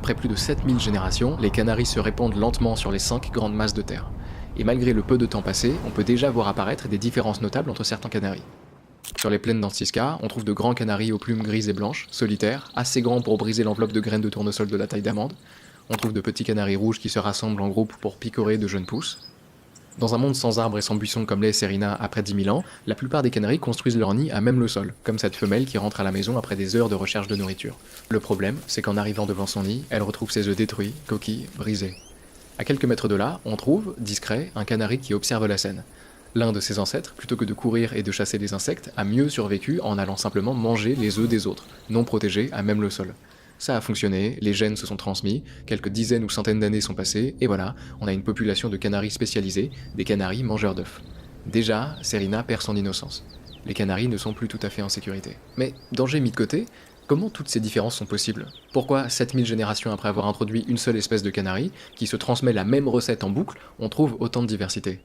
Après plus de 7000 générations, les canaris se répandent lentement sur les 5 grandes masses de terre. Et malgré le peu de temps passé, on peut déjà voir apparaître des différences notables entre certains canaris. Sur les plaines d'Antisca, on trouve de grands canaris aux plumes grises et blanches, solitaires, assez grands pour briser l'enveloppe de graines de tournesol de la taille d'amande. On trouve de petits canaris rouges qui se rassemblent en groupe pour picorer de jeunes pousses. Dans un monde sans arbres et sans buissons comme les Serina après 10 000 ans, la plupart des canaris construisent leur nid à même le sol, comme cette femelle qui rentre à la maison après des heures de recherche de nourriture. Le problème, c'est qu'en arrivant devant son nid, elle retrouve ses œufs détruits, coquilles, brisées. À quelques mètres de là, on trouve, discret, un canari qui observe la scène. L'un de ses ancêtres, plutôt que de courir et de chasser les insectes, a mieux survécu en allant simplement manger les œufs des autres, non protégés à même le sol. Ça a fonctionné, les gènes se sont transmis, quelques dizaines ou centaines d'années sont passées, et voilà, on a une population de canaris spécialisés, des canaris mangeurs d'œufs. Déjà, Serena perd son innocence. Les canaris ne sont plus tout à fait en sécurité. Mais, danger mis de côté, comment toutes ces différences sont possibles? Pourquoi 7000 générations après avoir introduit une seule espèce de canari, qui se transmet la même recette en boucle, on trouve autant de diversité?